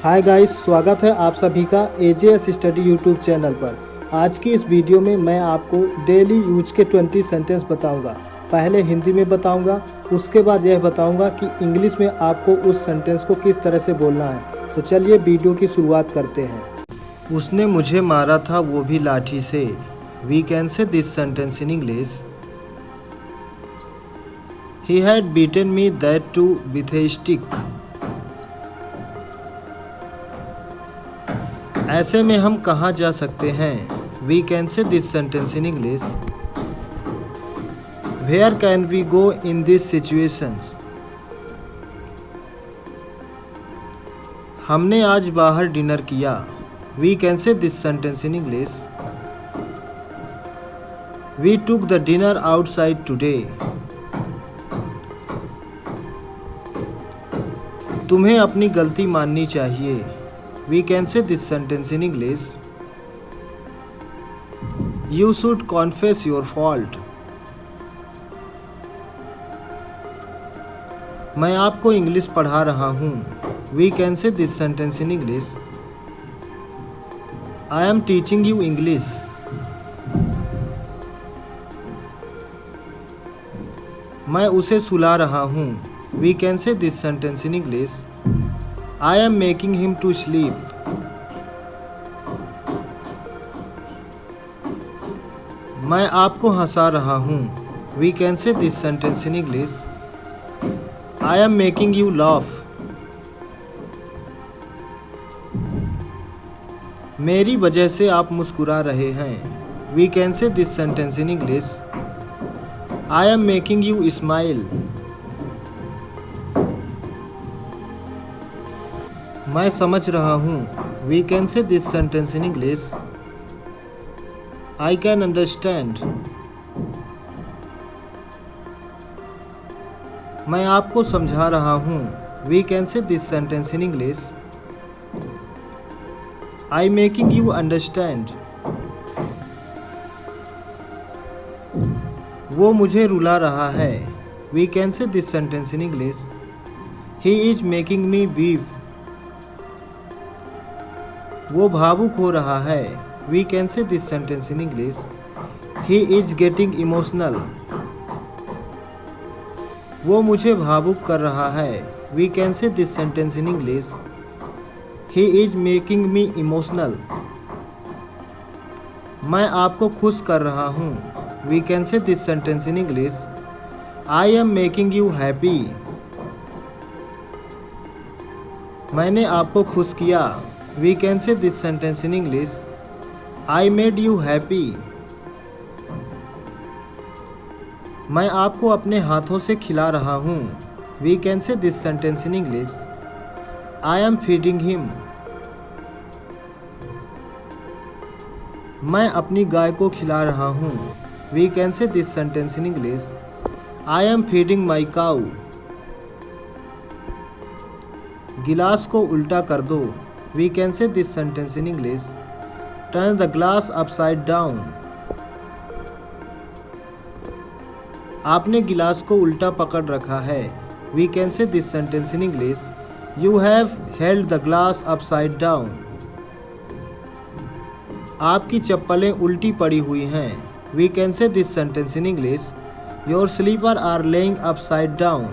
Hi guys, स्वागत है आप सभी का एजेएस स्टडी यूट्यूब चैनल पर। आज की इस वीडियो में मैं आपको डेली यूज के 20 सेंटेंस बताऊंगा। पहले हिंदी में बताऊंगा, उसके बाद यह बताऊंगा कि इंग्लिश में आपको उस सेंटेंस को किस तरह से बोलना है। तो चलिए वीडियो की शुरुआत करते हैं। उसने मुझे मारा था, वो भी लाठी से। We can say this sentence in English. He had beaten me, that too with a stick. ऐसे में हम कहाँ जा सकते हैं? We can say this sentence in English. Where can we go in this situations. हमने आज बाहर डिनर किया। We can say this sentence in English. We took the dinner outside today. तुम्हें अपनी गलती माननी चाहिए। We can say this sentence in English. You should confess your fault. मैं आपको इंग्लिश पढ़ा रहा हूँ। We can say this sentence in English. I am teaching you English. मैं उसे सुला रहा हूँ। We can say this sentence in English. I am making him to sleep. मैं आपको हंसा रहा हूँ। We can say this sentence in English. I am making you laugh. मेरी वजह से आप मुस्कुरा रहे हैं। We can say this sentence in English. I am making you smile. मैं समझ रहा हूँ। We can say this sentence in English. I can understand. मैं आपको समझा रहा हूँ। We can say this sentence in English. I making you understand. वो मुझे रुला रहा है। We can say this sentence in English. He is making me weep. वो भावुक हो रहा है। We can say this sentence in English. He is getting emotional. वो मुझे भावुक कर रहा है। We can say this sentence in English. He is making me emotional. मैं आपको खुश कर रहा हूँ। We can say this sentence in English. I am making you happy. मैंने आपको खुश किया। We can say this sentence in English. I made you happy. मैं आपको अपने हाथों से खिला रहा हूँ। We can say this sentence in English. I am feeding him. मैं अपनी गाय को खिला रहा हूँ। We can say this sentence in English. I am feeding my cow. गिलास को उल्टा कर दो। We can say this sentence in English. Turn the glass upside down. आपने गिलास को उल्टा पकड़ रखा है। We can say this sentence in English. You have held the glass upside down. आपकी चप्पलें उल्टी पड़ी हुई हैं। We can say this sentence in English. Your slippers are laying upside down.